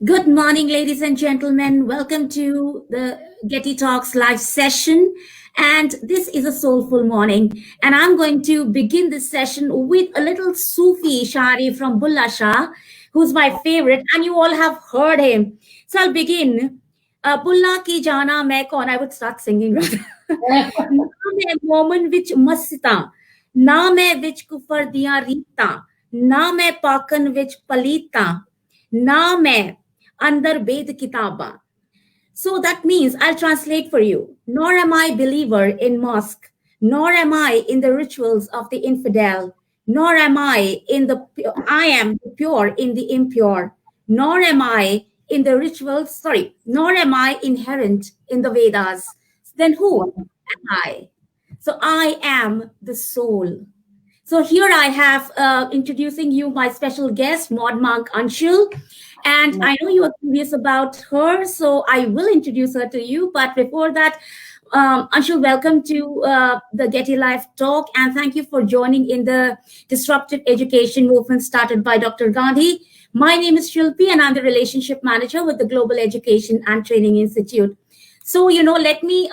Good morning, ladies and gentlemen. Welcome to the GETI Talks live session. And this is a soulful morning. And I'm going to begin this session with a little Sufi Shari from Bulla Shah, who's my favorite. And you all have heard him. So I'll begin. Bulla ki jana main kaun. I would start singing rather. Na main momen vich masita, na main vich kufar diyan rita, na main pakan vich palita, na main under Ved Kitaba. So that means I'll translate for you. Nor am I believer in mosque, nor am I in the rituals of the infidel, nor am I am pure in the impure, nor am I in the rituals, nor am I inherent in the Vedas. Then who am I? So I am the soul. So here I have introducing you my special guest, ModMonk Anshul. And I know you are curious about her, so I will introduce her to you. But before that, Anshul, welcome to the Getty Life Talk, and thank you for joining in the disruptive education movement started by Dr. Gandhi. My name is Shilpi, and I'm the relationship manager with the Global Education and Training Institute. So, let me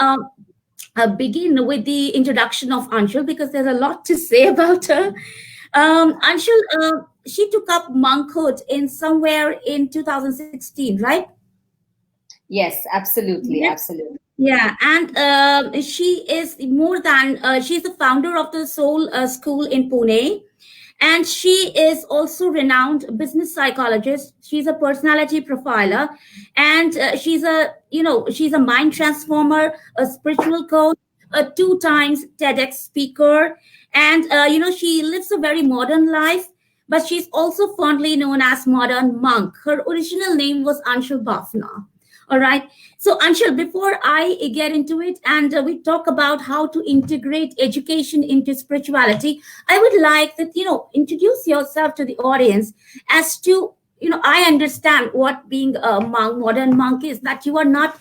begin with the introduction of Anshul because there's a lot to say about her. Anshul, she took up monkhood in somewhere in 2016, right? Yes, absolutely, Yes. absolutely. Yeah, and she is more than she's the founder of the Soul School in Pune, and she is also renowned business psychologist. She's a personality profiler, and she's a mind transformer, a spiritual coach, a two times TEDx speaker, and she lives a very modern life. But she's also fondly known as Modern Monk. Her original name was Anshul Bafna. All right. So, Anshul, before I get into it and we talk about how to integrate education into spirituality, I would like that, introduce yourself to the audience as to, I understand what being a monk, modern monk is, that you are not,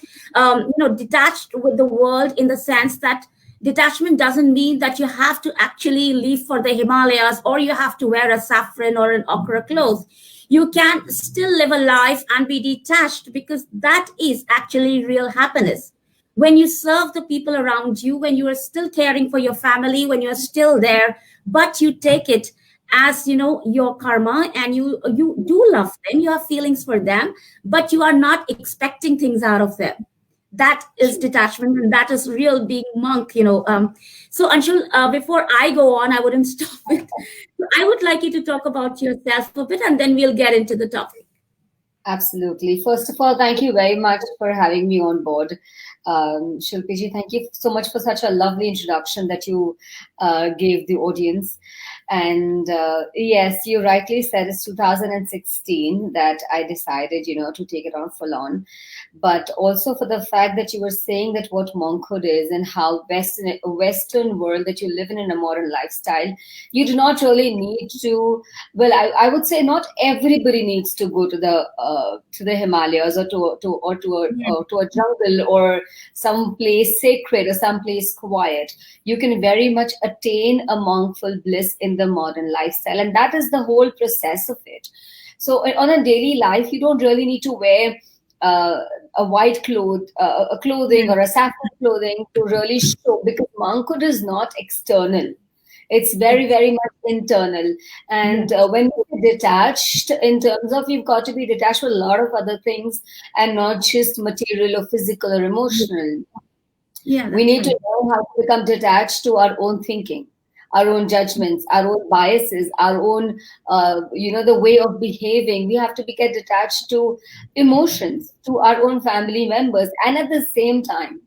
detached with the world in the sense that detachment doesn't mean that you have to actually leave for the Himalayas or you have to wear a saffron or an ochre clothes. You can still live a life and be detached because that is actually real happiness. When you serve the people around you, when you are still caring for your family, when you are still there, but you take it as your karma, and you do love them, you have feelings for them, but you are not expecting things out of them. That is detachment, and that is real being monk. So Anshul, before I go on, I wouldn't stop it. I would like you to talk about yourself a bit, and then we'll get into the topic. Absolutely. First of all, thank you very much for having me on board. Shilpiji, thank you so much for such a lovely introduction that you gave the audience. And yes, you rightly said it's 2016 that I decided, to take it on full on. But also for the fact that you were saying that what monkhood is and how Western world that you live in a modern lifestyle, you do not really need to. Well, I would say not everybody needs to go to the Himalayas or to a jungle or some place sacred or some place quiet. You can very much attain a monkful bliss in the modern lifestyle, and that is the whole process of it. So on a daily life, you don't really need to wear uh, a clothing or a saffron clothing to really show, because monkhood is not external. It's very, very much internal. And when you're detached, in terms of, you've got to be detached from a lot of other things and not just material or physical or emotional. Yeah, We that's need to right. know how to become detached to our own thinking, our own judgments, our own biases, our own, the way of behaving. We have to get detached to emotions, to our own family members, and at the same time,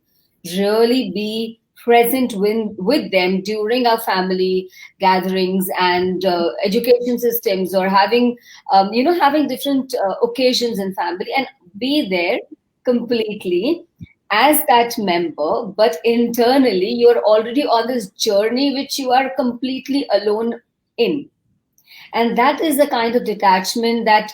really be present with them during our family gatherings and education systems, or having different occasions in family, and be there completely as that member, but internally you're already on this journey which you are completely alone in. And that is the kind of detachment that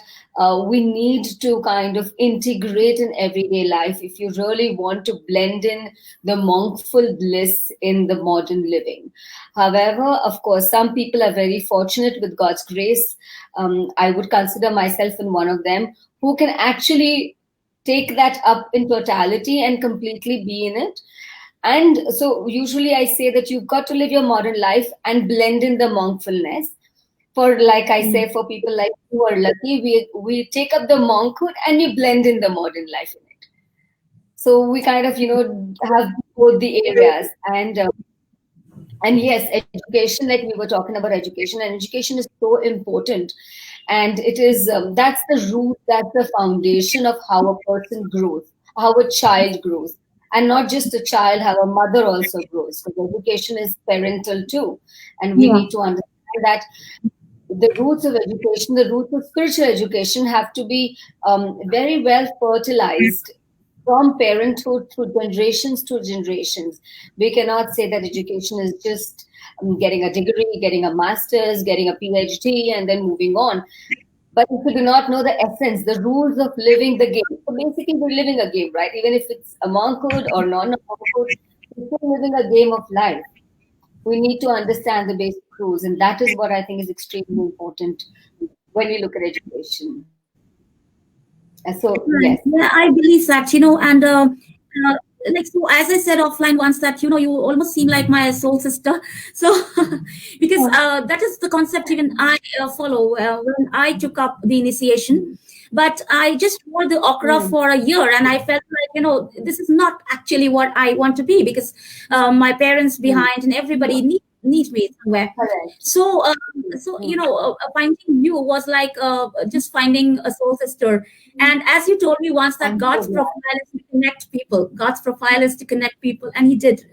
we need to kind of integrate in everyday life if you really want to blend in the monkful bliss in the modern living. However, of course, some people are very fortunate with God's grace. I would consider myself in one of them who can actually take that up in totality and completely be in it. And so, usually, I say that you've got to live your modern life and blend in the monkfulness. For, like I say, for people like you are lucky, we take up the monkhood and we blend in the modern life in it. So we kind of have both the areas. And yes, education, like we were talking about education, and education is so important. And it is that's the root, that's the foundation of how a person grows, how a child grows. And not just a child, how a mother also grows, because education is parental too. And we Yeah. need to understand that the roots of education, the roots of spiritual education have to be very well fertilized from parenthood through generations to generations. We cannot say that education is just getting a degree, getting a master's, getting a PhD, and then moving on. But if we do not know the essence, the rules of living the game, so basically we're living a game, right? Even if it's a monkhood or non-monkhood, we're still living a game of life. We need to understand the basic rules, and that is what I think is extremely important when we look at education. So Right. yes. Yeah, I believe that, and like, so as I said offline once, that, you almost seem like my soul sister. So, because that is the concept even I follow when I took up the initiation. But I just wore the okra Mm, for a year, and I felt like, this is not actually what I want to be, because my parents mm, behind and everybody needs me somewhere. correct. So, Mm, so mm, finding you was like just finding a soul sister. And as you told me once, that I'm so God's glad. profile is to connect people. God's profile is to connect people, and He did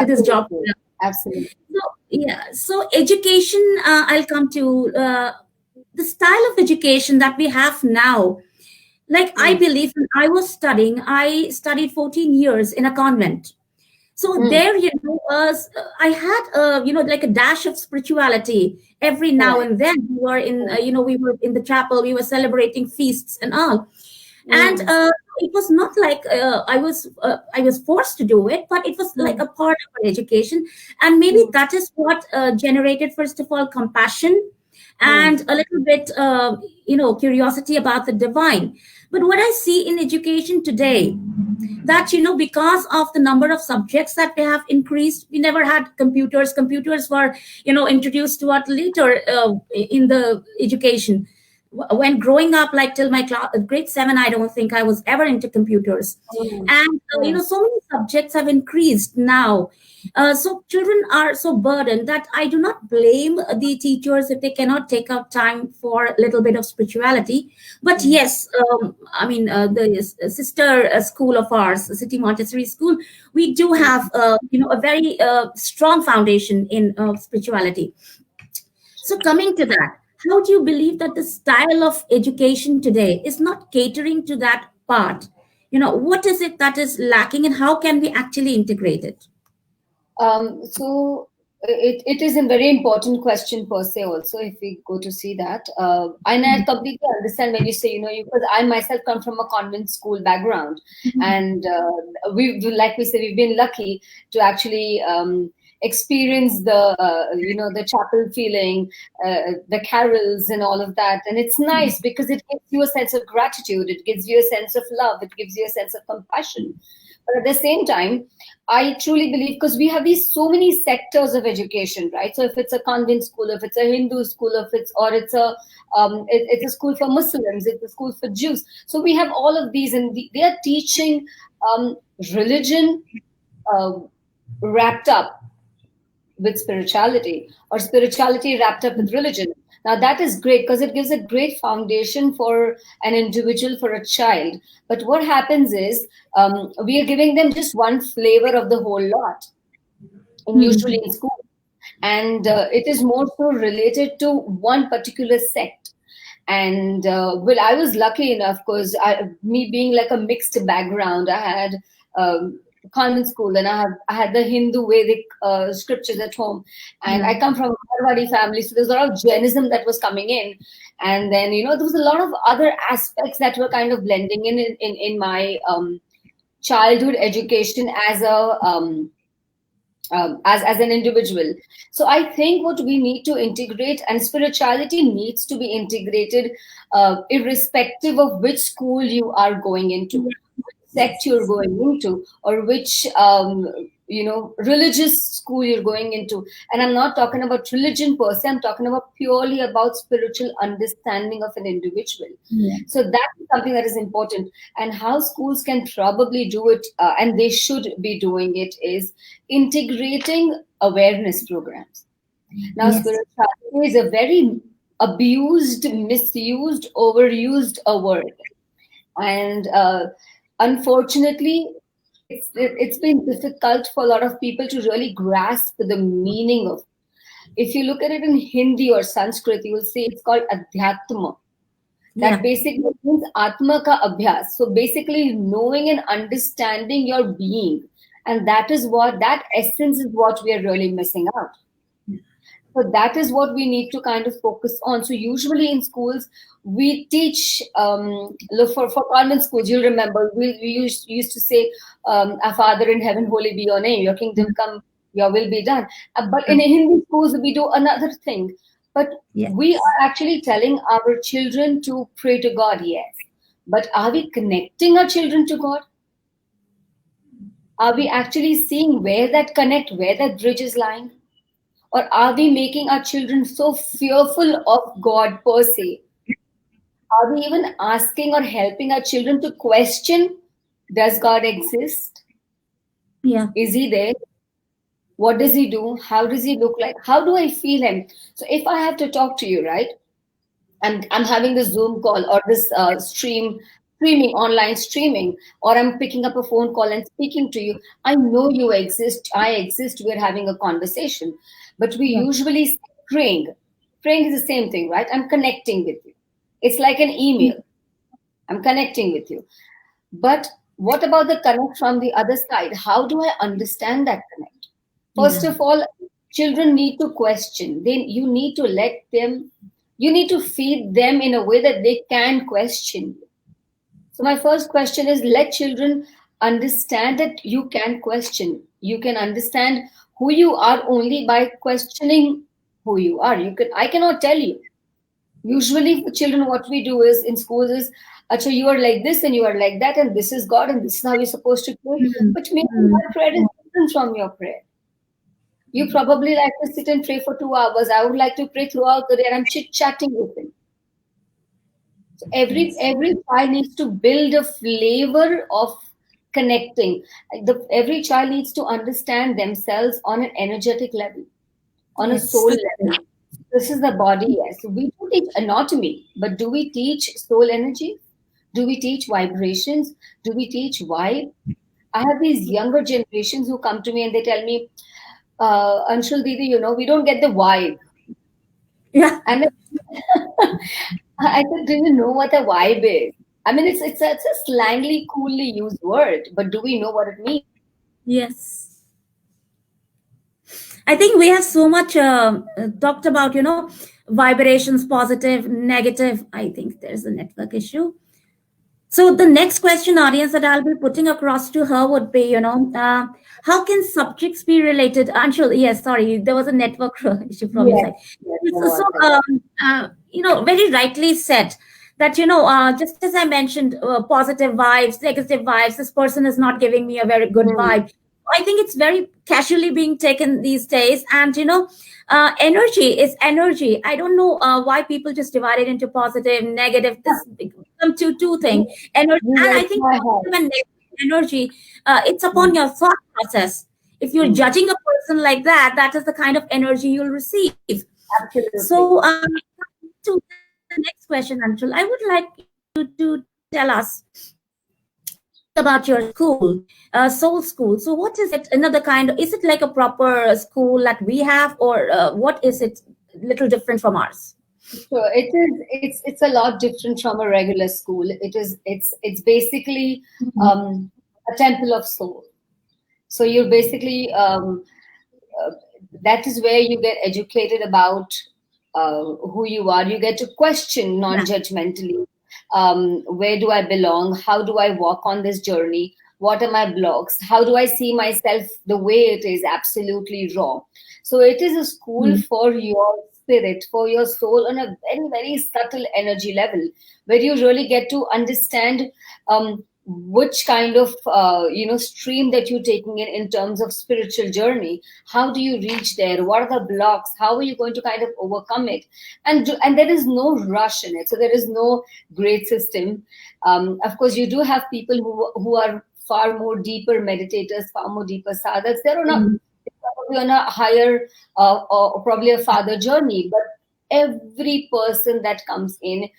His job. Absolutely. Absolutely. So yeah, so education. I'll come to the style of education that we have now. Like, I Mm, believe when I was studying, I studied 14 years in a convent. So mm, there, I had like a dash of spirituality every now correct. and then. We were in the chapel, we were celebrating feasts and all. And Mm, it was not like I was forced to do it, but it was like mm, a part of our education. And maybe mm, that is what generated, first of all, compassion, mm, and a little bit curiosity about the divine. But what I see in education today, that, because of the number of subjects that we have increased, we never had computers were introduced to us later in the education. When growing up, like till my grade 7, I don't think I was ever into computers. mm, And mm, so many subjects have increased now. So children are so burdened that I do not blame the teachers if they cannot take out time for a little bit of spirituality. But mm, yes, I mean, the sister school of ours, City Montessori School, we do have a very strong foundation in spirituality. So, coming to that, how do you believe that the style of education today is not catering to that part? What is it that is lacking, and how can we actually integrate it? So it is a very important question per se also, if we go to see that. And I completely understand when you say, because I myself come from a convent school background. And like we said, we've been lucky to actually experience the chapel feeling, the carols and all of that. And it's nice because it gives you a sense of gratitude. It gives you a sense of love. It gives you a sense of compassion. But at the same time, I truly believe, because we have these so many sectors of education, right? So if it's a convent school, if it's a Hindu school, it's a school for Muslims, it's a school for Jews. So we have all of these, and they are teaching um, religion uh, wrapped up with spirituality, or spirituality wrapped up with religion. Now that is great because it gives a great foundation for an individual, for a child. But what happens is, we are giving them just one flavor of the whole lot, and usually Hmm. in school, and it is more so related to one particular sect. And well, I was lucky enough because me being like a mixed background, I had convent school, and I had the Hindu Vedic scriptures at home, and I Yeah. come from a Marwari family, so there's a lot of Jainism that was coming in, and then there was a lot of other aspects that were kind of blending in my childhood education as a as an individual. So I think what we need to integrate, and spirituality needs to be integrated, irrespective of which school you are going into, sect you're Yes. going into, or which religious school you're going into. And I'm not talking about religion per se, I'm talking about purely about spiritual understanding of an individual. Yeah. So that's something that is important. And how schools can probably do it, and they should be doing it, is integrating awareness programs. Now, Yes. spirituality is a very abused, misused, overused a word, and unfortunately, it's been difficult for a lot of people to really grasp the meaning of. If you look at it in Hindi or Sanskrit, you will see it's called adhyatma. That Yeah. basically means atma ka abhyas. So basically, knowing and understanding your being, and that essence is what we are really missing out. So that is what we need to kind of focus on. So usually in schools, we teach, look for convent schools, you'll remember, we used to say, our Father in heaven, holy be your name, your kingdom come, your will be done. But in True. Hindi schools, we do another thing. But we Yes. are actually telling our children to pray to God, yes. But are we connecting our children to God? Are we actually seeing where that bridge is lying? Or are we making our children so fearful of God per se? Are we even asking or helping our children to question, does God exist? Yeah. Is he there? What does he do? How does he look like? How do I feel him? So if I have to talk to you, right? And I'm having this Zoom call or this online streaming, or I'm picking up a phone call and speaking to you. I know you exist. I exist. We're having a conversation. But we Yeah. usually say praying. Praying is the same thing, right? I'm connecting with you. It's like an email. I'm connecting with you. But what about the connect from the other side? How do I understand that connect? First Yeah. of all, children need to question. You need to feed them in a way that they can question. So my first question is, let children understand that you can question. You can understand who you are only by questioning who you are. I cannot tell you. Usually for children, what we do is in schools is, Acha, you are like this and you are like that, and this is God, and this is how you're supposed to pray. Mm. But maybe Mm. my prayer is different from your prayer. You probably like to sit and pray for 2 hours. I would like to pray throughout the day, and I'm chit chatting with him. So Yes. every child needs to build a flavor of connecting. Every child needs to understand themselves on an energetic level, on a Yes. soul level. This is the body, yes. We do teach anatomy, but do we teach soul energy? Do we teach vibrations? Do we teach vibe? I have these younger generations who come to me and they tell me, Anshul Didi, we don't get the vibe. Yeah. And I said, do you know what a vibe is? I mean, it's a slangly, coolly used word, but do we know what it means? Yes. I think we have so much talked about, vibrations, positive, negative. I think there's a network issue. So the next question, audience, that I'll be putting across to her would be, how can subjects be related? Anshul, yes, sorry, there was a network issue from your Yes, side. yes, there So, was. very rightly said that, just as I mentioned, positive vibes, negative vibes, this person is not giving me a very good Hmm. vibe. I think it's very casually being taken these days. And, energy is energy. I don't know why people just divide it into positive, negative. This become two things. You, Energy, you and I raised think my positive head. and negative energy, it's Hmm. upon your thought process. If you're Hmm. judging a person like that, that is the kind of energy you'll receive. So, Absolutely. to the next question, Anshul, I would like you to tell us about your school, Soul School. So, what is it? Another kind of, is it like a proper school that we have, or what is it? Little different from ours. So it is. It's a lot different from a regular school. It's basically Mhm. um, a temple of soul. So you're basically uh, that is where you get educated about who you are. You get to question Yeah. non-judgmentally. Where do I belong? How do I walk on this journey? What are my blocks? How do I see myself the way it is? Absolutely raw. So it is a school Mm. for your spirit, for your soul on a very, very subtle energy level, where you really get to understand which kind of stream that you're taking in terms of spiritual journey. How do you reach there? What are the blocks? How are you going to kind of overcome it? And there is no rush in it, so there is no grade system. Of course, you do have people who are far more deeper meditators, far more deeper sadhaks. They're on a Mm. probably on a higher or probably a farther journey, but every person that comes in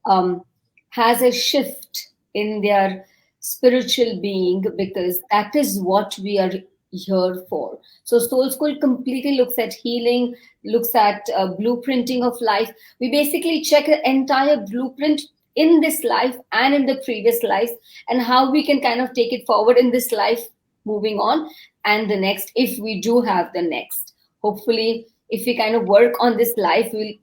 um, has a shift in their spiritual being, because that is what we are here for. So Soul School completely looks at healing, looks at blueprinting of life. We basically check the entire blueprint in this life and in the previous lives, and how we can kind of take it forward in this life, moving on, and the next, if we do have the next. Hopefully, if we kind of work on this life, we'll,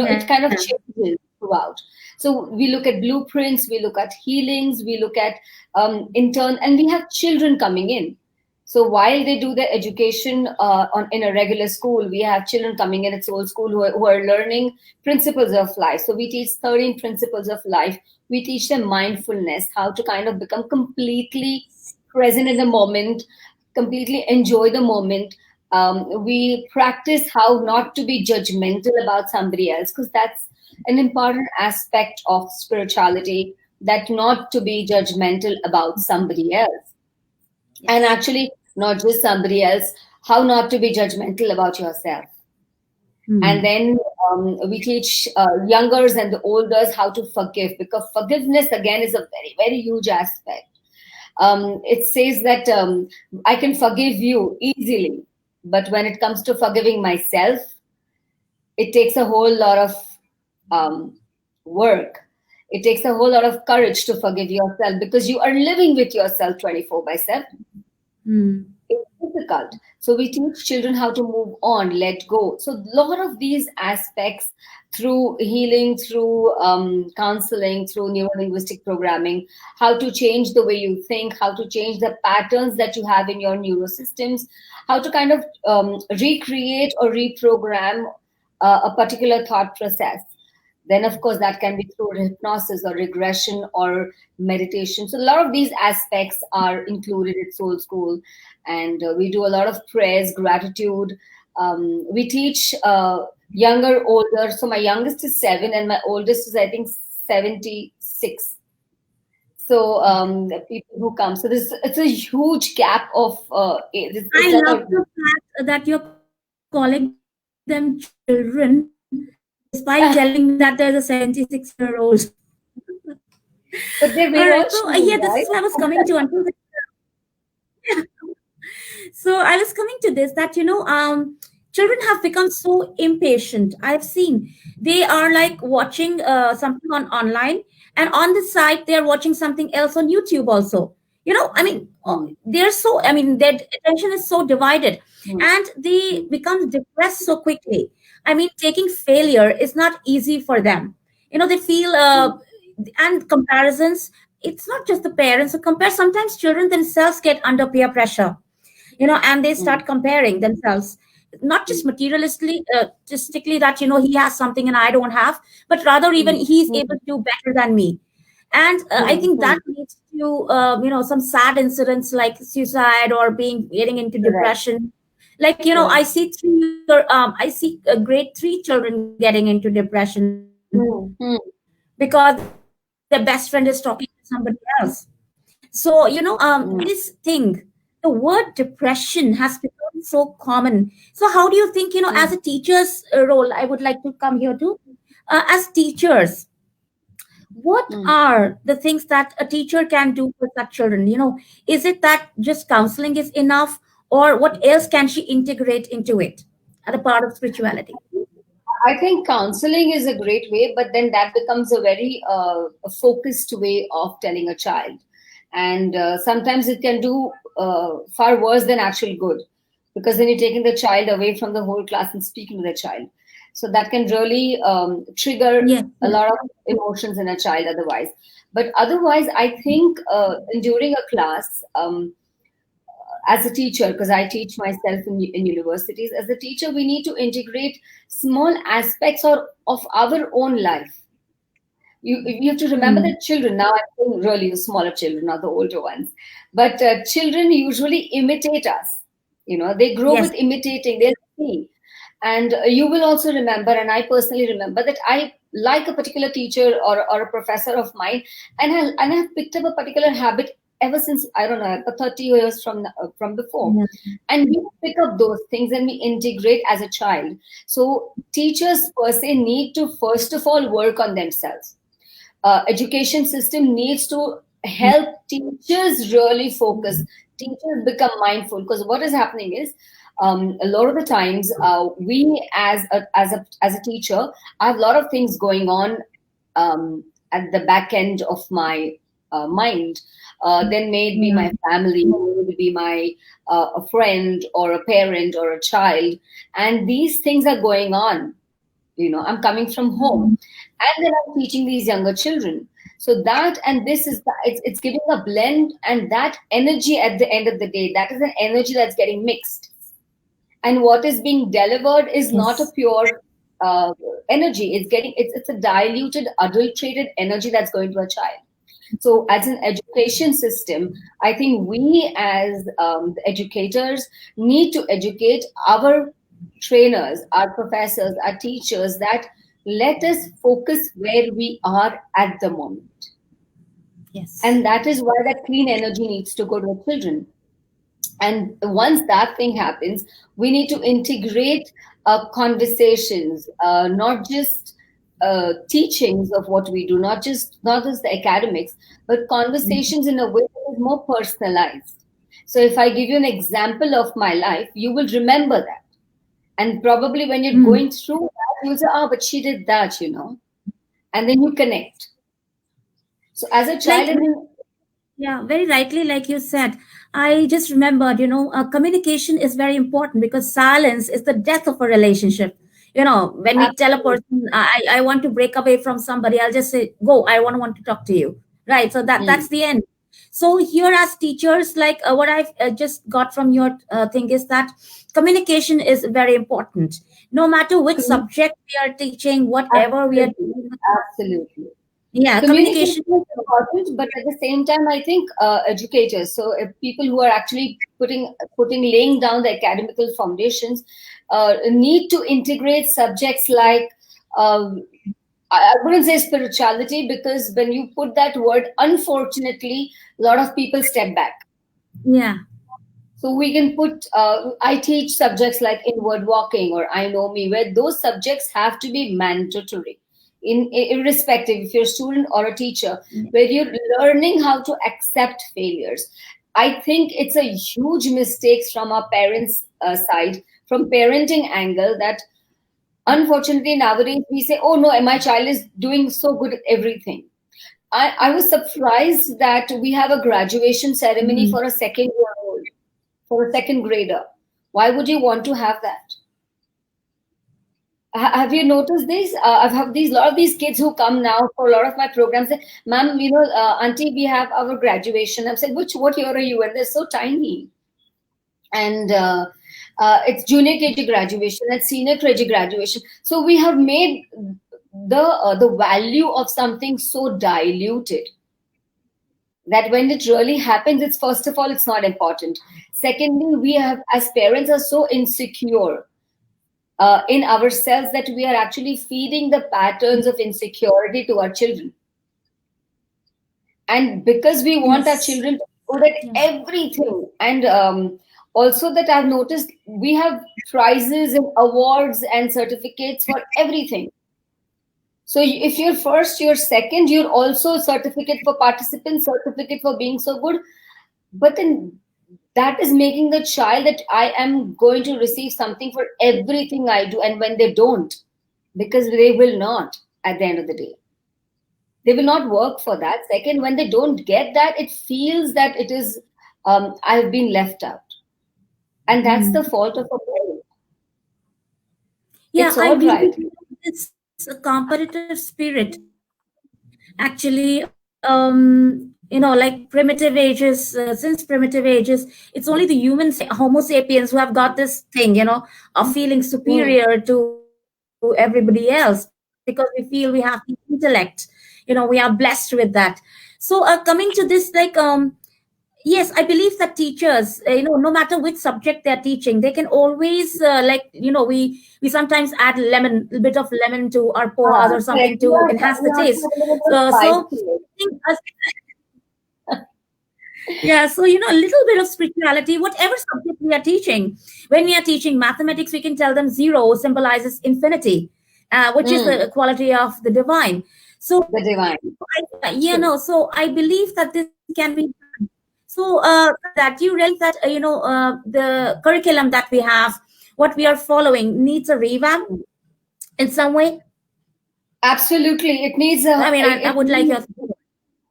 it kind Yeah. of changes throughout. So we look at blueprints, we look at healings, we look at intern, and we have children coming in. So while they do their education in a regular school, we have children coming in at Soul School who are learning principles of life. So we teach 13 principles of life. We teach them mindfulness, how to kind of become completely present in the moment, completely enjoy the moment. We practice how not to be judgmental about somebody else, because that's an important aspect of spirituality, that not to be judgmental about somebody else. And Yes. actually, not just somebody else, how not to be judgmental about yourself. And Mm. then we teach youngers and the olders how to forgive, because forgiveness again is a very, very huge aspect. It says that I can forgive you easily, but when it comes to forgiving myself, it takes a whole lot of um, work. It takes a whole lot of courage to forgive yourself, because you are living with yourself 24 by 7. Mm. It's difficult. So we teach children how to move on, let go. So a lot of these aspects, through healing, through counseling, through neuro-linguistic programming, how to change the way you think, how to change the patterns that you have in your neurosystems, how to kind of recreate or reprogram a particular thought process. Then, of course, that can be through hypnosis or regression or meditation. So, a lot of these aspects are included at Soul School. And we do a lot of prayers, gratitude. We teach younger, older. So, my youngest is 7, and my oldest is, I think, 76. So, the people who come. So, this it's a huge gap of, it's I like love a, the fact that you're calling them children, despite telling me that there's a 76-year-old. All but right. they're So very all yeah, this is chill, what I was coming to right? until. So I was coming to this that children have become so impatient. I've seen they are like watching something on online, and on the side they are watching something else on YouTube also. I mean, Hmm, they're so, I mean, their attention is so divided, hmm, and they become depressed so quickly. I mean, taking failure is not easy for them. They feel hmm, and comparisons. It's not just the parents who compare. Sometimes children themselves get under peer pressure, and they hmm, start comparing themselves, not hmm, just materialistically, statistically, that he has something and I don't have, but rather even hmm, he's hmm, able to do better than me. And I hmm, think hmm. that leads to some sad incidents like suicide or being getting into Correct. depression. Like, Correct. I see grade 3 children getting into depression Hmm, hmm, because their best friend is talking to somebody else. So, this hmm, thing, the word depression has become so common. So, how do you think, as a hmm, teacher's role, I would like to come here too. As teachers, what hmm. are the things that a teacher can do for such children? Is it that just counseling is enough, or what else can she integrate into it as a part of spirituality? I think counseling is a great way, but then that becomes a very focused way of telling a child. and sometimes it can do far worse than actual good, because then you're taking the child away from the whole class and speaking to the child. So that can really trigger Yes, a yes. lot of emotions in a child otherwise. But otherwise, I think during a class, as a teacher, because I teach myself in universities, as a teacher, we need to integrate small aspects of our own life. You have to remember Mm. that children, now I'm saying really the smaller children, not the older ones, but children usually imitate us. They grow Yes. with imitating, they see. And you will also remember, and I personally remember, that I like a particular teacher or a professor of mine, and I have picked up a particular habit ever since, I don't know, 30 years from before. Yeah. And we pick up those things and we integrate as a child. So teachers per se need to first of all work on themselves. Education system needs to Mm. help teachers really focus, teachers become mindful, because what is happening is, a lot of the times, we as a teacher, I have a lot of things going on at the back end of my mind. Then may it be Yeah. my family, may it be my a friend or a parent or a child, and these things are going on. I'm coming from home, Mm. and then I'm teaching these younger children. So that and this is it's giving a blend, and that energy at the end of the day, that is an energy that's getting mixed, and what is being delivered is not a Yes. pure energy. It's a diluted, adulterated energy that's going to a child. So, as an education system, I think we as the educators need to educate our trainers, our professors, our teachers, that let us focus where we are at the moment. Yes. And that is why that clean energy needs to go to the children. And once that thing happens, we need to integrate conversations, not just teachings of what we do, not just the academics, but Mm. conversations in a way that is more personalized. So if I give you an example of my life, you will remember that, and probably when you're Mm. going through that, you'll say, "Oh, but she did that," and then you connect. So as a child, Like, and then yeah, very rightly, like you said. I just remembered, communication is very important because silence is the death of a relationship. When we tell a absolutely. person, I want to break away from somebody, I'll just say, go, I want to talk to you. Right. So that's Mm. the end. So here as teachers, like what I've just got from your thing is that communication is very important. No matter which subject we are teaching, whatever we are Absolutely. doing. Absolutely. Yeah, Communication communication. is important, but at the same time, I think educators, so if people who are actually laying down the academical foundations, need to integrate subjects like, um, I wouldn't say spirituality, because when you put that word, unfortunately, a lot of people step back. Yeah. So we can put, I teach subjects like inward walking or I know me, where those subjects have to be mandatory, irrespective if you're a student or a teacher, where you're learning how to accept failures. I think it's a huge mistake from our parents' side, from parenting angle, that unfortunately nowadays we say, oh no, my child is doing so good at everything. I was surprised that we have a graduation ceremony Mm. for a 2nd-year old, for a second grader. Why would you want to have that? Have you noticed this? I've had these lot of these kids who come now for a lot of my programs. Say, "Ma'am, auntie, we have our graduation." I've said, what year are you?" And they're so tiny. And it's junior KG graduation, it's senior KG graduation. So we have made the value of something so diluted, that when it really happens, it's, first of all, it's not important. Secondly, we have, as parents, are so insecure in ourselves, that we are actually feeding the patterns of insecurity to our children. And because we want our Yes. children to be good at Yeah. everything, and also that I've noticed, we have prizes and awards and certificates for everything. So if you're first, you're second, you're also certificate for participants, certificate for being so good. But then that is making the child that I am going to receive something for everything I do. And when they don't, because they will not at the end of the day. They will not work for that. Second, when they don't get that, it feels that it is, I've been left out. And that's the Mm. fault of a parent. Yeah, It's I all right. believe it's a competitive spirit. Actually, like primitive ages, since primitive ages, it's only the humans, Homo sapiens, who have got this thing, of feeling Mm. superior to everybody else because we feel we have the intellect. We are blessed with that. So coming to this, yes, I believe that teachers, no matter which subject they're teaching, they can always, we sometimes add lemon, a bit of lemon to our poas or something Correct. You to have, enhance the you have to taste. have a little bit of spice So to it. I think, yeah, so a little bit of spirituality, whatever subject we are teaching. When we are teaching mathematics, we can tell them zero symbolizes infinity, which is Mm. the quality of the divine. So The divine. True. so I believe that this can be done. So coming to that, do you realize that the curriculum that we have, what we are following, needs a revamp in some way? Absolutely. It needs I a, mean, I it would like needs, your.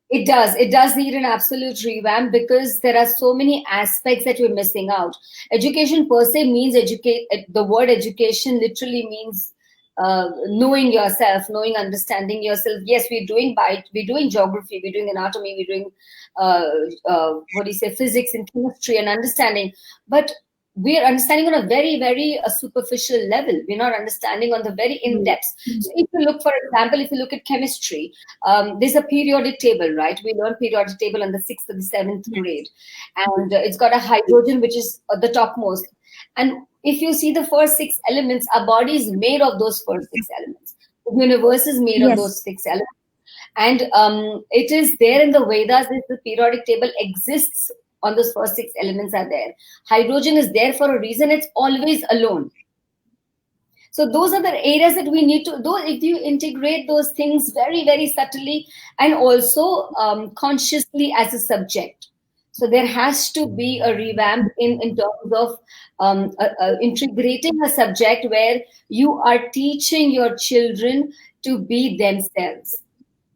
it does. It does need an absolute revamp because there are so many aspects that we're missing out. Education per se means educate. The word education literally means knowing yourself, knowing, understanding yourself. Yes, we're doing geography, we're doing anatomy, we're doing what do you say, physics and chemistry and understanding, but we're understanding on a very, very superficial level. We're not understanding on the very in depth. So, if you look, for example, if you look at chemistry, there's a periodic table, right? We learn periodic table in the sixth or the seventh grade, and it's got a hydrogen, which is the topmost. And if you see the first six elements, our body is made of those first six elements. The universe is made of those Yes. six elements. And it is there in the Vedas. The periodic table exists on those first six elements are there. Hydrogen is there for a reason. It's always alone. So those are the areas that we need to do. If you integrate those things very, very subtly and also consciously as a subject. So there has to be a revamp in terms of integrating a subject where you are teaching your children to be themselves.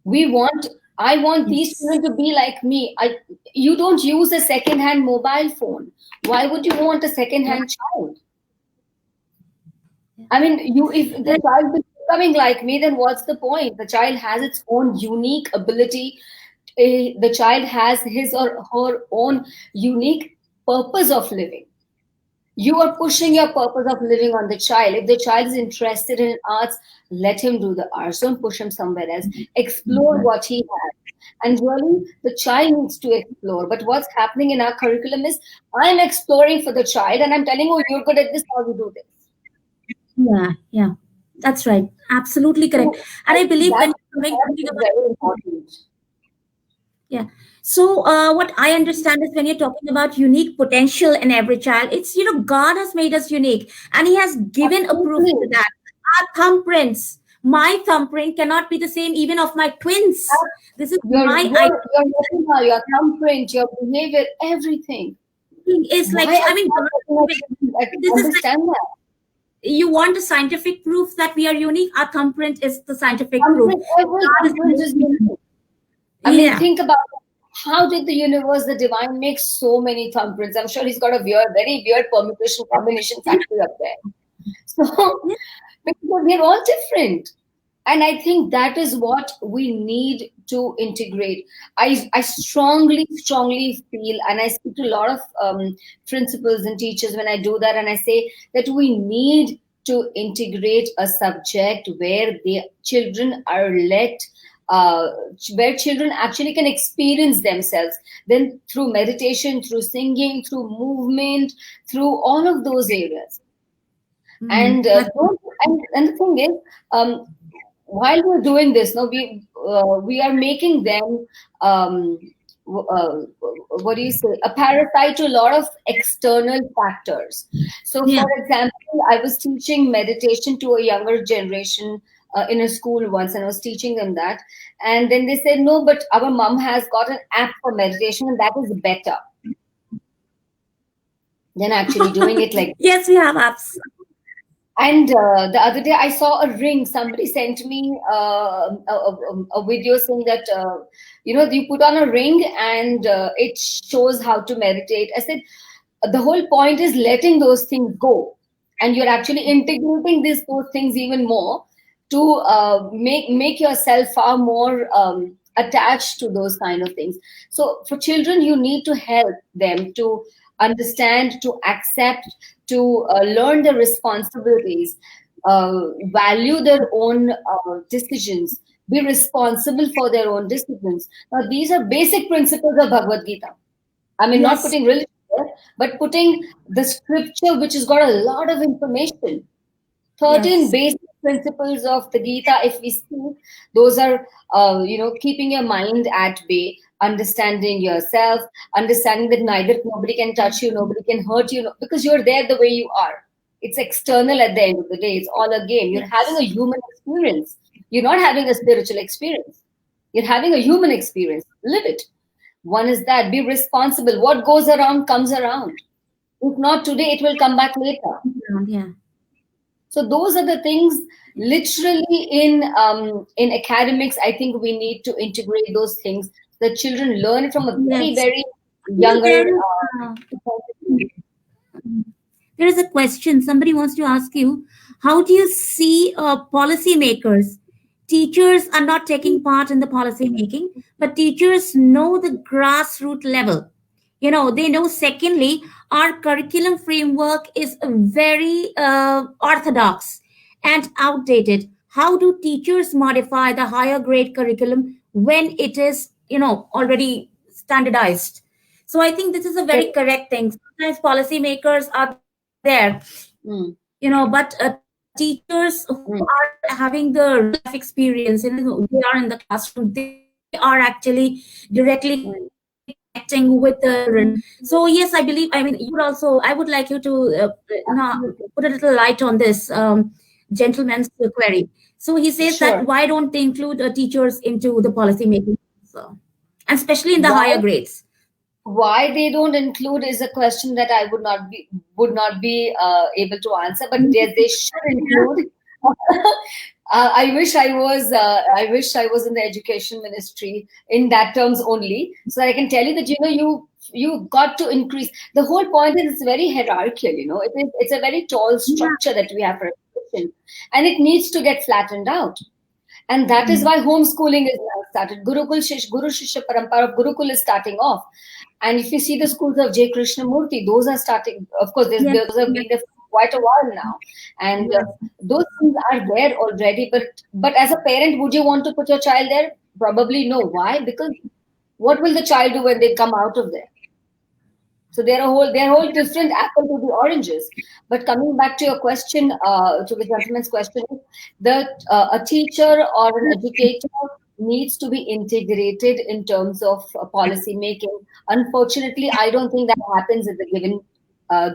We want, I want these children Yes. to be like me. You don't use a second hand mobile phone. Why would you want a second hand child? I mean, you, if the Right. child is becoming like me, then what's the point? The child has its own unique ability. The child has his or her own unique purpose of living. You are pushing your purpose of living on the child. If the child is interested in arts, let him do the arts. Don't push him somewhere else. Explore what he has. And really, the child needs to explore. But what's happening in our curriculum is I'm exploring for the child and I'm telling, oh, you're good at this, how you do this. Yeah, yeah, that's right. Absolutely correct. So And I I think believe that when you're talking is about, very important. yeah. So what I understand is when you're talking about unique potential in every child, it's God has made us unique, and He has given a proof to Absolutely. that. Our thumbprints, my thumbprint cannot be the same even of my twins. This is my Your retina, your thumbprint, your behavior, everything. identity. Is like, Why so, are I we mean, God not has looking given, at things? I this can is like, understand that. you want a scientific proof that we are unique. Our thumbprint is the scientific proof. Thumbprint, every God is thumbprint is unique. I mean, yeah. think about it. How did the universe, the divine, make so many thumbprints? I'm sure he's got a weird, very weird permutation combination factory up there. So, because they're all different. And I think that is what we need to integrate. I strongly feel, and I speak to a lot of principals and teachers when I do that, and I say that we need to integrate a subject where the children are let, uh, where children actually can experience themselves. Then through meditation, through singing, through movement, through all of those areas. Mm, And that's and the thing is, while we're doing this, no, we are making them what do you say, a parasite to a lot of external factors. So, yeah. for example, I was teaching meditation to a younger generation in a school once, and I was teaching them that, and then they said, no, but our mom has got an app for meditation, and that is better than actually doing it like. Yes, we have apps. And the other day, I saw a ring. Somebody sent me a video saying that, you put on a ring and it shows how to meditate. I said, the whole point is letting those things go. And you're actually integrating those things even more to make yourself far more attached to those kind of things. So for children, you need to help them to understand, to accept, to learn the responsibilities, value their own decisions, be responsible for their own decisions. Now, these are basic principles of Bhagavad Gita. I mean, not Yes. putting religion there, but putting the scripture, which has got a lot of information. 13 Yes. basic principles of the Gita, if we see, those are, keeping your mind at bay, understanding yourself, understanding that nobody can touch you, nobody can hurt you, because you're there the way you are. It's external at the end of the day. It's all a game. You're having a Yes. human experience. You're not having a spiritual experience. You're having a human experience. Live it. One is that be responsible. What goes around comes around. If not today, it will come back later. Yeah. So those are the things. Literally in academics, I think we need to integrate those things. The children learn from a very Yes. very You know, younger. uh, there is a question somebody wants to ask you. How do you see policymakers? Teachers are not taking part in the policy making, but teachers know the grassroots level. They know, secondly, our curriculum framework is very orthodox and outdated. How do teachers modify the higher grade curriculum when it is, already standardized? So I think this is a very correct thing. Sometimes policymakers are there, Mm, but teachers who mm, are having the real life experience, they are in the classroom, they are actually directly mm. connecting with the children. So yes, I believe, you would also, I would like you to put a Absolutely. little light on this gentleman's query. So he says that Sure. why don't they include teachers into the policy making, so, and especially in the Why higher grades? why they don't include is a question that I would not be able to answer. But yes, they should include. I wish I was in the education ministry in that terms only, so that I can tell you that you got to increase. The whole point is it's very hierarchical. It's a very tall Yeah. structure that we have for education, and it needs to get flattened out. And that is Mm. why homeschooling is now started. Guru Shishya Parampara of Gurukul is starting off. And if you see the schools of J. Krishnamurti, those are starting. Of course, Yes. those have Yes. been there for quite a while now, and Yes. those things are there already. But as a parent, would you want to put your child there? Probably no. Why? Because what will the child do when they come out of there? So they're a whole different apple to the oranges. But coming back to your question, to the gentleman's question, that a teacher or an educator needs to be integrated in terms of policy making. Unfortunately, I don't think that happens in the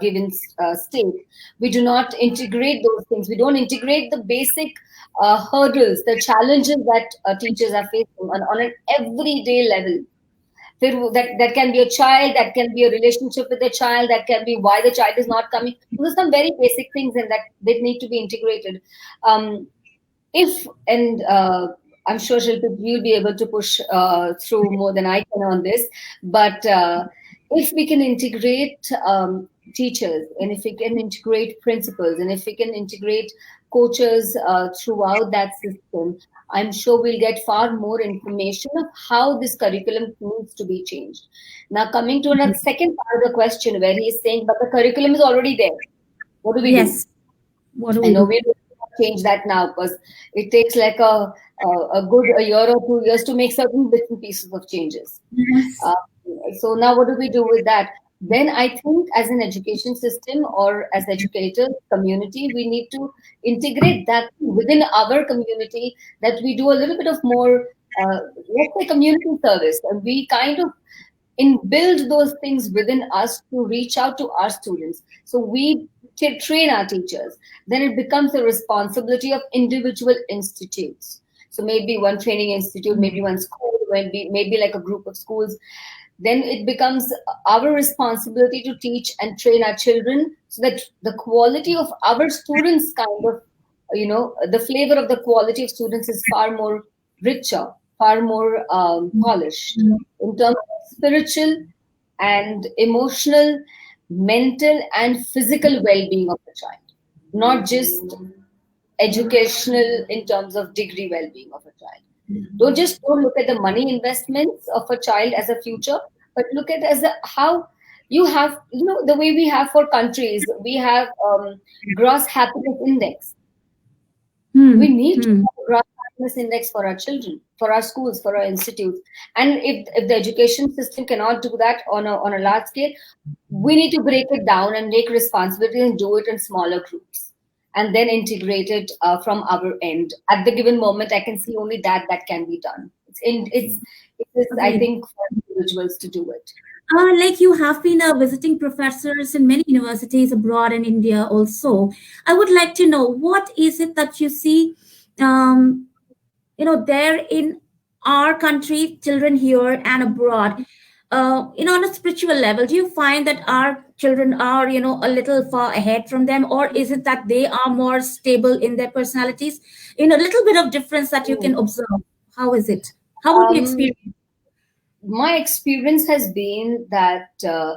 given state. We do not integrate those things. We don't integrate the basic hurdles, the challenges that teachers are facing on an everyday level. That can be a child, that can be a relationship with the child, that can be why the child is not coming. Those are some very basic things, and that they need to be integrated. If and I'm sure Shilpa, you'll be able to push through more than I can on this. But if we can integrate teachers, and if we can integrate principals, and if we can integrate coaches throughout that system, I'm sure we'll get far more information of how this curriculum needs to be changed. Now, coming to another second part of the question, where he is saying, but the curriculum is already there. What do we do? Yes. What do I we know do? we will change that now because it takes like a good a year or 2 years to make certain bits and pieces of changes. Yes. Uh, so now what do we do with that? Then I think as an education system or as educators, community, we need to integrate that within our community, that we do a little bit of more, let's say, community service, and we kind of build those things within us to reach out to our students. So we train our teachers. Then it becomes the responsibility of individual institutes. So maybe one training institute, maybe one school, maybe like a group of schools. then it becomes our responsibility to teach and train our children so that the quality of our students kind of, the flavor of the quality of students is far more richer, far more polished in terms of spiritual and emotional, mental, and physical well being of the child, not just educational in terms of degree well being of a child. Don't look at the money investments of a child as a future, but look at as a how you have, the way we have for countries, we have gross happiness index. We Hmm. need to Hmm. have a gross happiness index for our children, for our schools, for our institutes. And if the education system cannot do that on a large scale, we need to break it down and take responsibility and do it in smaller groups and then integrate it from our end. At the given moment, I can see only that can be done. It's I Agreed. think for individuals to do it. Like you have been visiting professors in many universities abroad in India also. I would like to know what is it that you see, um, there in our country, children here and abroad. On a spiritual level, do you find that our children are, a little far ahead from them, or is it that they are more stable in their personalities? A little bit of difference that you can Hmm. observe. How is it? How would you Um, experience? my experience has been that, uh,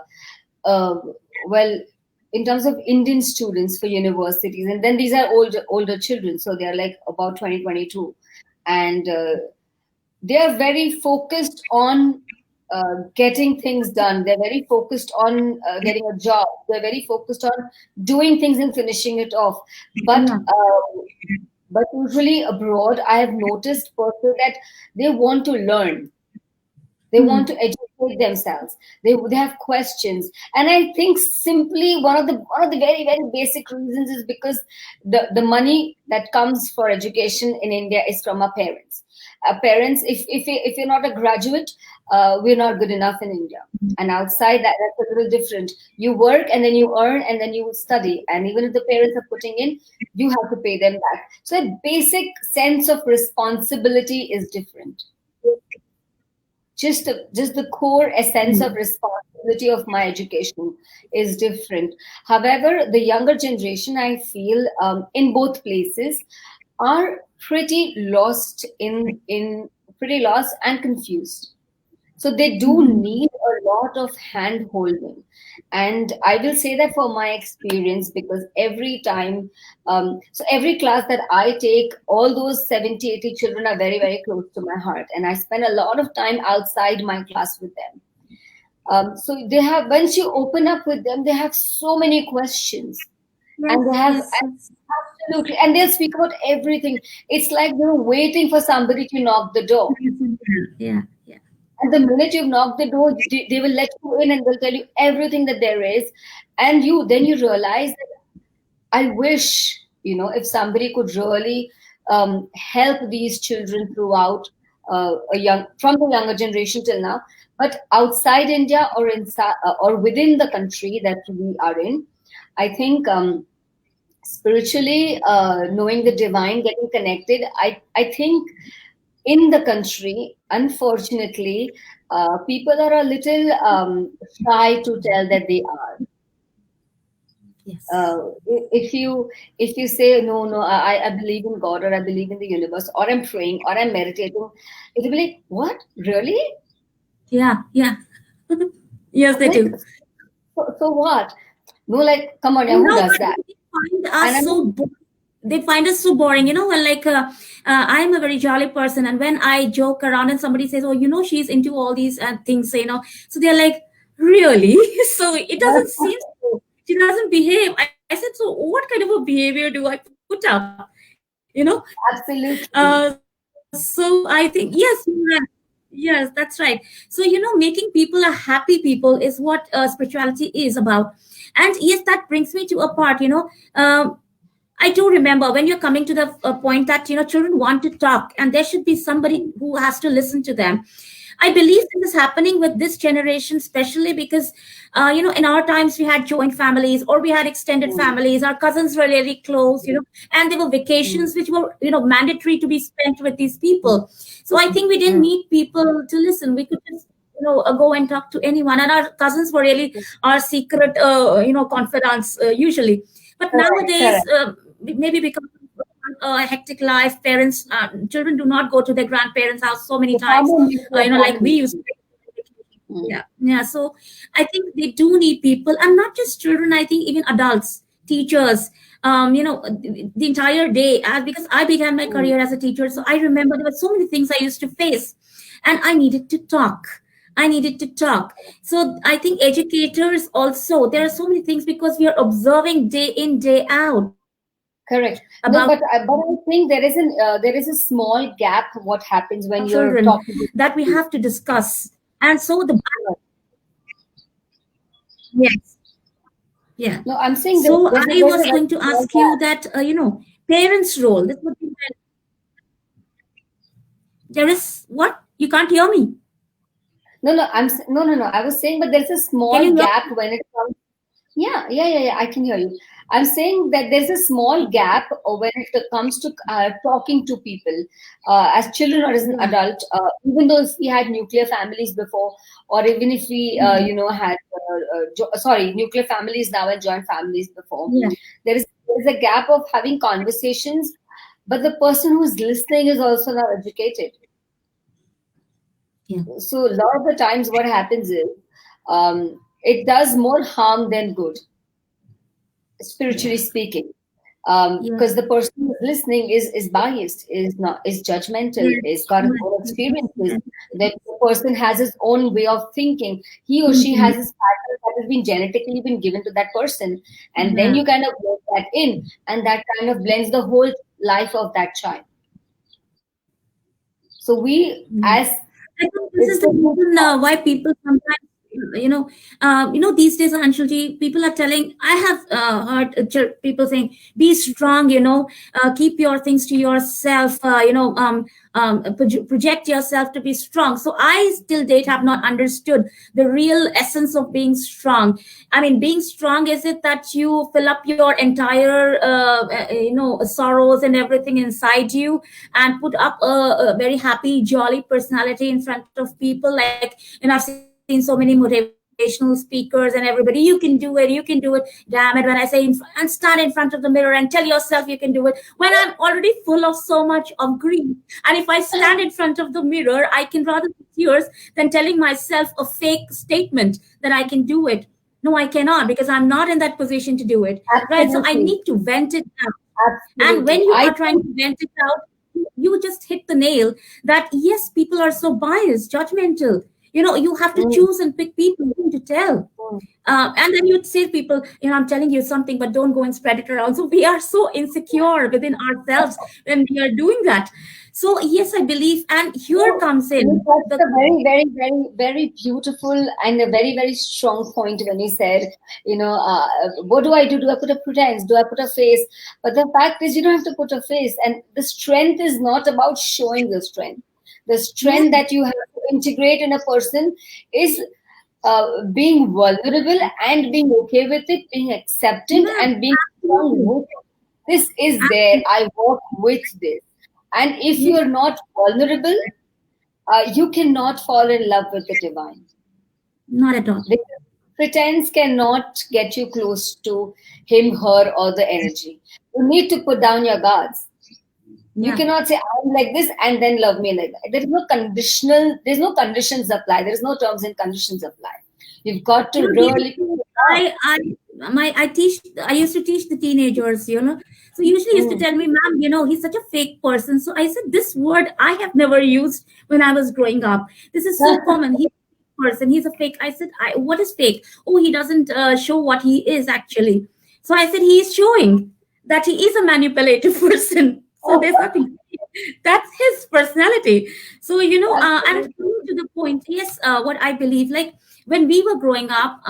well, in terms of Indian students for universities, and then these are older children, so they're like about 2022, and they are very focused on getting things done. They're very focused on getting a job. They're very focused on doing things and finishing it off. But Yeah. usually abroad, I have noticed personally that they want to learn. They want Hmm. to educate themselves. They have questions, and I think simply one of the very very basic reasons is because the money that comes for education in India is from our parents. Our parents, if you're not a graduate, we're not good enough in India. And outside that, that's a little different. You work and then you earn and then you study, and even if the parents are putting in, you have to pay them back. So a basic sense of responsibility is different. Just the core essence of responsibility of my education is different. However, the younger generation, I feel, in both places, are pretty lost and confused, so they do Hmm. need a lot of hand holding. And I will say that for my experience, because every time, so every class that I take, all those 70, 80 children are very, very close to my heart. And I spend a lot of time outside my class with them. So they have, once you open up with them, they have so many questions. And they Yes, have, yes, yes. absolutely, and they'll speak about everything. It's like they're waiting for somebody to knock the door. Yeah, yeah. And the minute you've knocked the door, they will let you in and they'll tell you everything that there is. And you realize that I wish, if somebody could really help these children throughout from the younger generation till now. But outside India or inside or within the country that we are in, I think spiritually, knowing the divine, getting connected, I think in the country, unfortunately, people are a little shy to tell that they are. Yes. If you say no, no, I believe in God, or I believe in the universe, or I'm praying, or I'm meditating, it'll be like, what, really? Yeah, yeah. Yes, they Like, do. so what? No, like, come on, yeah, No, who does but that? they find And us I'm so like, boring. They find us so boring. When I'm a very jolly person, and when I joke around and somebody says, "Oh, she's into all these things," so they're like, "Really?" So it doesn't seem so. She doesn't behave. I said, "So what kind of a behavior do I put up?" absolutely. So I think yes, you're right. Yes, that's right. So making people a happy people is what spirituality is about. And yes, that brings me to a part. I do remember when you're coming to the point that children want to talk, and there should be somebody who has to listen to them. I believe this is happening with this generation, especially because, in our times we had joint families or we had extended Mm, families. Our cousins were really close, mm, and there were mm, vacations which were, mandatory to be spent with these mm, people. So I think we didn't mm. need people to listen. We could just go and talk to anyone. And our cousins were really our secret, confidants usually. But Correct, nowadays, correct. maybe because of a hectic life, parents, children do not go to their grandparents' house so many The far times, more nuclear like we used family. to. Mm. Yeah. So I think they do need people, and not just children. I think even adults, teachers, the entire day. Because I began my Mm. career as a teacher, so I remember there were so many things I used to face, and I needed to talk. I needed to talk. So I think educators also, there are so many things because we are observing day in, day out about Correct. No, but I think there is a small gap. What happens when you're children talking to that we people? have to discuss. And so the yes, yeah. No, I'm saying that So I there's was a very going to small ask you gap. that parents' role. This would be there is what you can't hear me. No, no, no. I was saying, but there's a Can small you hear gap when it comes. Yeah. I can hear you. I'm saying that there's a small gap when it comes to talking to people as children or as an me? adult. Even though if we had nuclear families before, or even if we, Yeah. had sorry, nuclear families now and joint families before, Yeah. there is a gap of having conversations, but the person who's listening is also not educated. Yeah. So a lot of the times, what happens is it does more harm than good, spiritually Yeah. speaking, Yeah. because the person who's listening is biased, is judgmental, Yes. is got his Yes. own Yes. experiences. Yes. That the person has his own way of thinking. He or she Thinking. has this pattern that has been genetically been given to that person, and then Yeah. you kind of work that in, and that kind of blends the whole life of that child. So we, Yeah. as I think this it's is the the reason why people sometimes, these days, Anshulji, people are telling. I have heard people saying, "Be strong," keep your things to yourself. Project yourself to be strong. So I still date have not understood the real essence of being strong. I mean, being strong, is it that you fill up your entire, sorrows and everything inside you, and put up a very happy, jolly personality in front of people? Like, I've seen so many motivational speakers and everybody, you can do it, you can do it. Damn it, when I say, and stand in front of the mirror and tell yourself you can do it, when I'm already full of so much of grief. And if I stand in front of the mirror, I can rather see tears than telling myself a fake statement that I can do it. No, I cannot, because I'm not in that position to do it. Right. So I need absolutely, to vent it out. And when absolutely. you are I trying to vent it out, you just hit the nail that yes, people are so biased, judgmental. You have to Mm, choose and pick people whom to tell. mm. And then you'd say people, I'm telling you something, but don't go and spread it around. So we are so insecure within ourselves when we are doing that. So yes, I believe, and here No, comes you in touched the a very, very, very, very beautiful and a very, very strong point when you said, what do I do? Do I put a pretense? Do I put a face? But the fact is, you don't have to put a face. And the strength is not about showing the strength. The yeah, strength that you have to integrate in a person is being vulnerable and being okay with it, being acceptant yeah, and being strong absolutely, with it. This is there. absolutely, I work with this. And if yeah, you're not vulnerable, you cannot fall in love with the divine. not at all. Because pretense cannot get you close to him, her, or the energy. You need to put down your guards. You Yeah. cannot say I'm like this and then love me like that. There is no conditional. There's no conditions apply. There is no terms and conditions apply. You've got to These really put days, it down. I used to teach the teenagers. So usually used to Mm, tell me, "Ma'am, he's such a fake person." So I said, "This word I have never used when I was growing up. This is so common. He's a fake person. He's a fake." I said, "What is fake?" "Oh, he doesn't show what he is actually." So I said, "He is showing that he is a manipulative person." So there's nothing. That's his personality. So and absolutely. coming to the point, yes, what I believe, like when we were growing up,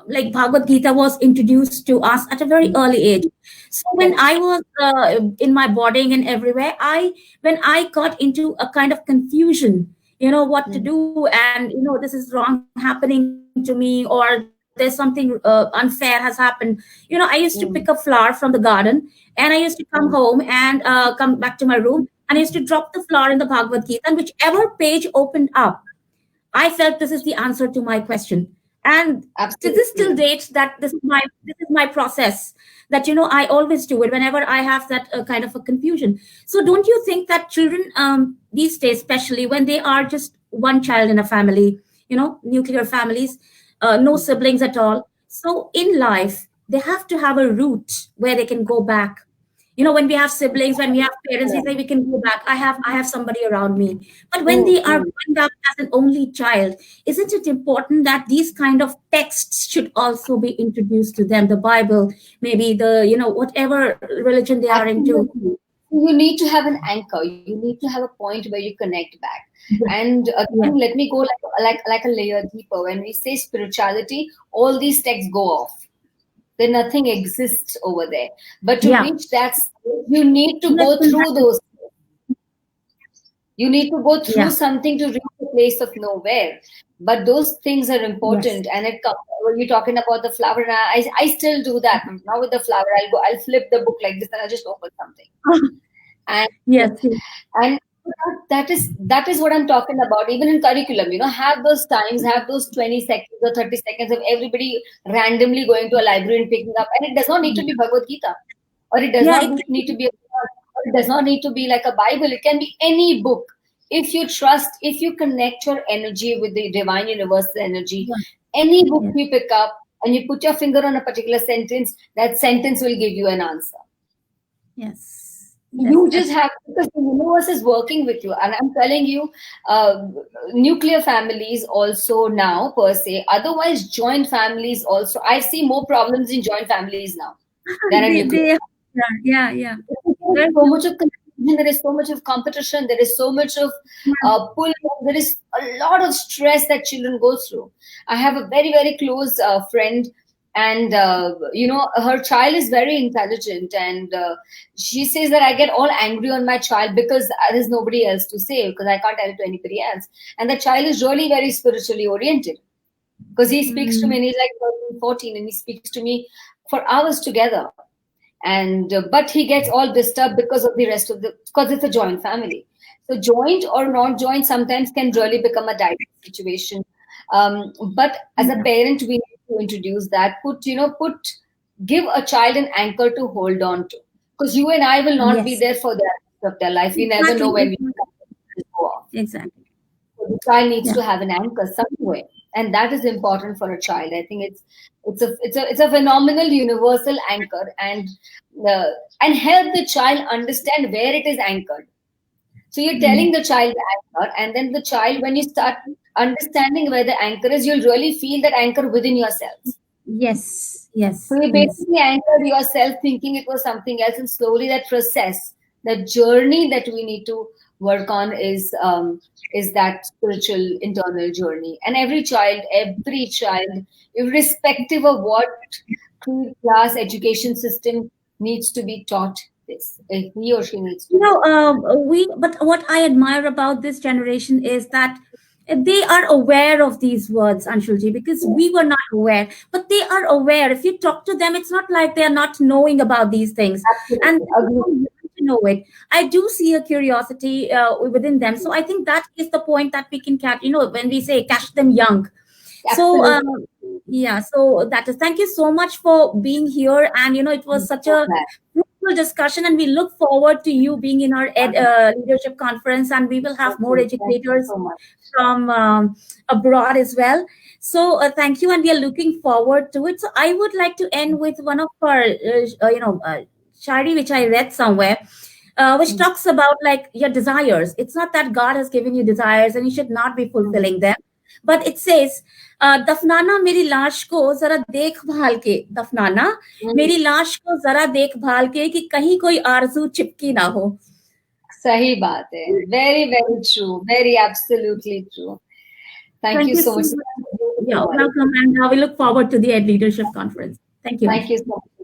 like Bhagavad Gita was introduced to us at a very early age. So when Correct. I was in my boarding and everywhere, when I got into a kind of confusion, what to Mm, do, and this is wrong happening to me, or there's something unfair has happened. I used to pick a flower from the mm, garden, and I used to come home and come back to my room, and I used to drop the flower in the Bhagavad Gita, and whichever page opened up, I felt this is the answer to my question. And to this Absolutely. till date, that this is my process. That I always do it whenever I have that kind of a confusion. So don't you think that children these days, especially when they are just one child in a family, nuclear families, no siblings at all. So in life, they have to have a route where they can go back. When we have siblings, when we have parents, we say we can go back. I have somebody around me. But when Mm, they are mm. growing up as an only child, isn't it important that these kind of texts should also be introduced to them? The Bible, maybe the whatever religion they are into. Absolutely. You need to have an anchor. You need to have a point where you connect back. And again, Yeah, let me go like a layer deeper. When we say spirituality, all these texts go off. Then nothing exists over there. But to yeah. reach that stage, you need to That's go when through happens. those. You need to go through Yeah, something to reach a place of nowhere. But those things are yes, important. And it comes when you're talking about the flower, and I still do that. Now with the flower, I'll flip the book like this and I'll just open something. And yes, yes, and that is what I'm talking about. Even in curriculum, have those times, have those 20 seconds or 30 seconds of everybody randomly going to a library and picking up. And it does not need to be Bhagavad Gita, or it does yeah. not need to be or it does not need to be like a Bible. It can be any book. If you trust, if you connect your energy with the divine universal energy, Yeah, any book yes, you pick up and you put your finger on a particular sentence, that sentence will give you an answer. yes, yes. You just That's have, because the universe is working with you. And I'm telling you, uh, nuclear families also now per se, otherwise joint families also. I see more problems in joint families now than in nuclear. they. Yeah, yeah, yeah. There is Very so true. much of confusion, there is so much of competition, there is so much of pull, there is a lot of stress that children go through. I have a very, very close friend, and her child is very intelligent, and she says that I get all angry on my child because there's nobody else to say, because I can't tell it to anybody else. And the child is really very spiritually oriented, because he speaks to me Mm, and he's like 13, 14, and he speaks to me for hours together. And but he gets all disturbed because of the rest of the, because it's a joint family. So joint or not joint sometimes can really become a direct situation. But as a yeah. parent, we need to introduce that, give a child an anchor to hold on to, because you and I will not be Yes, there for the rest of their life. We never exactly, know when we exactly, go off. exactly. So the child needs Yeah. to have an anchor somewhere, and that is important for a child. I think it's a phenomenal universal anchor, uh, and help the child understand where it is anchored. So you're telling Mm, the child the anchor, and then the child, when you start understanding where the anchor is, you'll really feel that anchor within yourself. yes, So yes, you yes. basically anchored yourself thinking it was something else, and slowly that process, that journey that we need to work on is that spiritual internal journey. And every child, irrespective of what creed, class, education system, needs to be taught this. He or she needs to know. But what I admire about this generation is that they are aware of these words, Anshulji, because we were not aware, but they are aware. If you talk to them, it's not like they are not knowing about these things, and Absolutely they agree. don't want to know it. I do see a curiosity within them, so I think that is the point that we can catch. When we say catch them young. So, Absolutely. yeah, so that is, thank you so much for being here. And, it was I'm such so a glad. fruitful discussion. And we look forward to you being in our Um, leadership conference. And we will have Thank more you. Thank you educators so much. from abroad as well. So, thank you. And we are looking forward to it. So, I would like to end with one of our, shari, which I read somewhere. Which Mm, talks about like your desires. It's not that God has given you desires and you should not be mm, fulfilling them, but it says, दफनाना मेरी लाश को जरा देखभाल के दफनाना mm. मेरी लाश को जरा देखभाल के कि कहीं कोई आरज़ू चिपकी ना हो. सही बात है. Very, very true. Very absolutely true. Thank Thank you you so so much. much. Thank you Yeah, so much. welcome, and we look forward to the Ed Leadership Conference. Thank you. Thank you so much.